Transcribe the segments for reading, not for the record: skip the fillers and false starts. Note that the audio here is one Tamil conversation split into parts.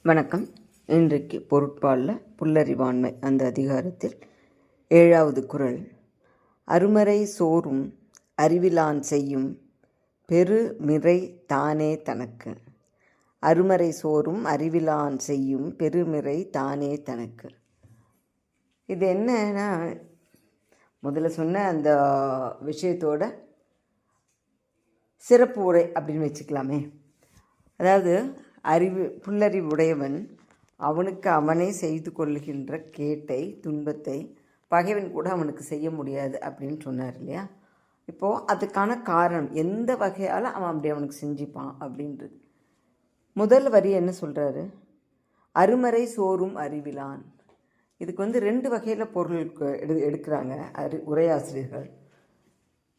வணக்கம். இன்றைக்கு பொருட்பாலில் புல்லறிவாண்மை அந்த அதிகாரத்தில் 7வது குறள். அருமறை சோறும் அறிவிலான் செய்யும் பெருமிறை தானே தனக்கு. அருமறை சோறும் அறிவிலான் செய்யும் பெருமிறை தானே தனக்கு. இது என்னன்னா, முதல்ல சொன்ன அந்த விஷயத்தோட சிறப்பு உரை அப்படின்னு வச்சுக்கலாமே. அதாவது புல்லறிவுடையவன் அவனுக்கு அவனே செய்து கொள்ளுகின்ற கேட்டை துன்பத்தை பகைவன் கூட அவனுக்கு செய்ய முடியாது அப்படின்னு சொன்னார் இல்லையா. இப்போது அதுக்கான காரணம் எந்த வகையால் அவன் அப்படி அவனுக்கு செஞ்சுப்பான் அப்படின்றது. முதல் வரி என்ன சொல்கிறாரு? அருமறை சோறும் அறிவிலான். இதுக்கு 2 வகையில் பொருள் எடுக்கிறாங்க உரையாசிரியர்கள்.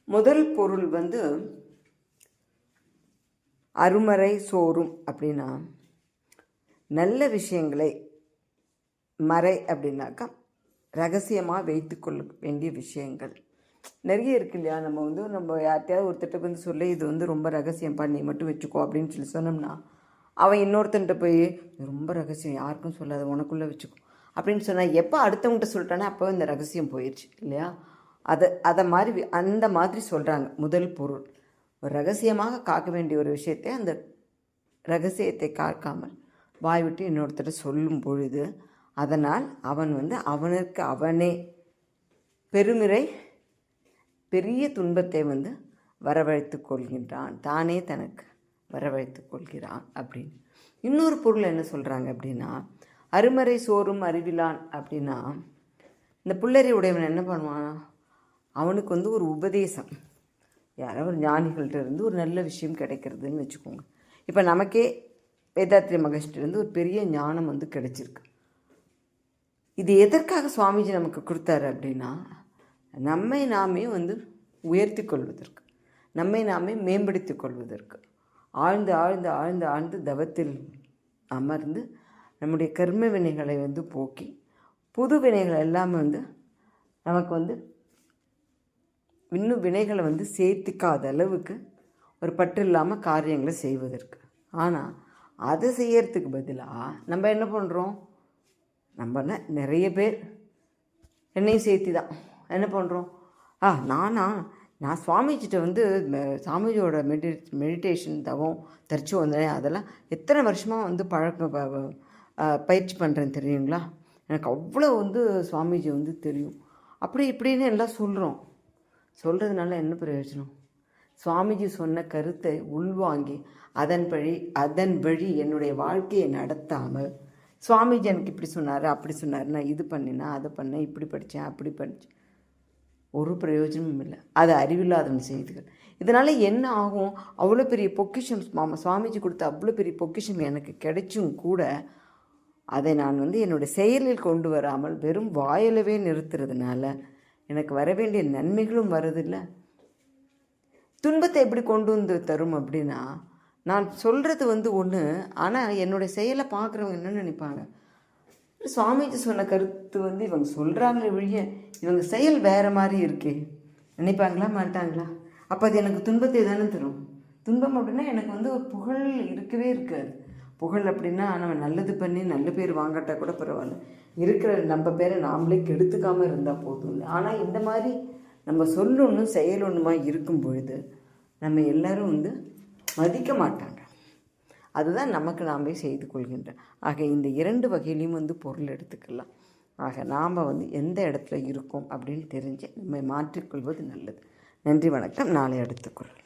முதல் பொருள் அருமறை சோறும் அப்படின்னா நல்ல விஷயங்களை, மறை அப்படின்னாக்கா ரகசியமாக வைத்து கொள்ள வேண்டிய விஷயங்கள் நிறைய இருக்கு இல்லையா. நம்ம யார்கிட்டையாவது ஒருத்தட்ட சொல்ல இது ரொம்ப ரகசியம் பண்ணி மட்டும் வச்சுக்கோ அப்படின்னு சொல்லி சொன்னோம்னா, அவன் இன்னொருத்தன்ட்ட போய் ரொம்ப ரகசியம் யாருக்கும் சொல்லாத உனக்குள்ளே வச்சுக்கோ அப்படின்னு சொன்னால் எப்போ அடுத்தவங்கள்ட்ட சொல்லிட்டானே அப்போ இந்த ரகசியம் போயிடுச்சு இல்லையா. அந்த மாதிரி சொல்கிறாங்க. முதல் பொருள் ரகசியமாக காக்க வேண்டிய ஒரு விஷயத்தை அந்த ரகசியத்தை காக்காமல் வாய் விட்டு இன்னொருத்தர் சொல்லும் பொழுது அதனால் அவன் அவனுக்கு அவனே பெருமிறை பெரிய துன்பத்தை வரவழைத்து கொள்கின்றான், தானே தனக்கு வரவழைத்து கொள்கிறான் அப்படின்னு. இன்னொரு பொருள் என்ன சொல்கிறாங்க அப்படின்னா, அருமறை சோறும் அறிவிலான் அப்படின்னா இந்த புல்லறி உடையவன் என்ன பண்ணுவான், அவனுக்கு ஒரு உபதேசம், யாரோ ஒரு ஞானிகள்கிட்ட இருந்து ஒரு நல்ல விஷயம் கிடைக்கிறதுன்னு வச்சுக்கோங்க. இப்போ நமக்கே வேதாத்ரி மகர்ஷிட்டிருந்து ஒரு பெரிய ஞானம் கிடைச்சிருக்கு. இது எதற்காக சுவாமிஜி நமக்கு கொடுத்தாரு அப்படின்னா, நம்மை நாமே உயர்த்தி கொள்வதற்கு, நம்மை நாமே மேம்படுத்தி கொள்வதற்கு, ஆழ்ந்து ஆழ்ந்து ஆழ்ந்து ஆழ்ந்து தவத்தில் அமர்ந்து நம்முடைய கர்ம வினைகளை போக்கி புது வினைகள் எல்லாமே நமக்கு இன்னும் வினைகளை சேர்த்துக்காத அளவுக்கு ஒரு பற்று இல்லாமல் காரியங்களை செய்வதற்கு. ஆனால் அதை செய்யறதுக்கு பதிலாக நம்ம என்ன பண்ணுறோம், நிறைய பேர் என்னையும் சேர்த்து தான் என்ன பண்ணுறோம், நான் சுவாமிஜிட்ட சாமிஜியோட மெடிடேஷன் தவம் தரிச்சு வந்தேன், அதெல்லாம் எத்தனை வருஷமாக பயிற்சி பண்ணுறேன்னு தெரியுங்களா, எனக்கு அவ்வளோ சுவாமிஜி தெரியும் அப்படி இப்படின்னு எல்லாம் சொல்கிறதுனால என்ன பிரயோஜனம்? சுவாமிஜி சொன்ன கருத்தை உள்வாங்கி அதன் வழி என்னுடைய வாழ்க்கையை நடத்தாமல், சுவாமிஜி எனக்கு இப்படி சொன்னார் அப்படி சொன்னார், நான் இது பண்ணினேன் அதை பண்ணேன், இப்படி படித்தேன் அப்படி படித்தேன், ஒரு பிரயோஜனமும் இல்லை. அது அறிவில்லாதவன் செய்திகள். இதனால் என்ன ஆகும், அவ்வளோ பெரிய பொக்கிஷம் சுவாமிஜி கொடுத்த அவ்வளோ பெரிய பொக்கிஷம் எனக்கு கிடைச்சும் கூட அதை நான் என்னுடைய செயலில் கொண்டு வராமல் வெறும் வாயிலவே நிறுத்துறதுனால எனக்கு வர வேண்டிய நன்மைகளும் வருதில்லை, துன்பத்தை எப்படி கொண்டு தரும் அப்படின்னா, நான் சொல்கிறது ஒன்று, ஆனால் என்னுடைய செயலை பார்க்குறவங்க என்ன நினைப்பாங்க, சுவாமிஜி சொன்ன கருத்து இவங்க சொல்கிறாங்களே வழிய இவங்க செயல் வேறு மாதிரி இருக்கே நினைப்பாங்களா மாட்டாங்களா? அப்போ அது எனக்கு துன்பத்தை தானே தரும். துன்பம் அப்படின்னா எனக்கு ஒரு புகழ் இருக்கவே இருக்காது. புகழ் அப்படின்னா நம்ம நல்லது பண்ணி நல்ல பேர் வாங்கட்டா கூட பரவாயில்ல, இருக்கிற நம்ம பேரை நாமளே கெடுத்துக்காமல் இருந்தால் போதும். ஆனால் இந்த மாதிரி நம்ம சொல்லணும் செயலொன்றுமா இருக்கும் பொழுது நம்ம எல்லோரும் மதிக்க மாட்டாங்க. அதுதான் நமக்கு நாமே செய்து கொள்கின்றோம். ஆக இந்த 2 வகையிலையும் பொருள் எடுத்துக்கலாம். ஆக நாம் எந்த இடத்துல இருக்கோம் அப்படின்னு தெரிஞ்சு நம்மை மாற்றிக்கொள்வது நல்லது. நன்றி, வணக்கம். நாளை அடுத்த குறள்.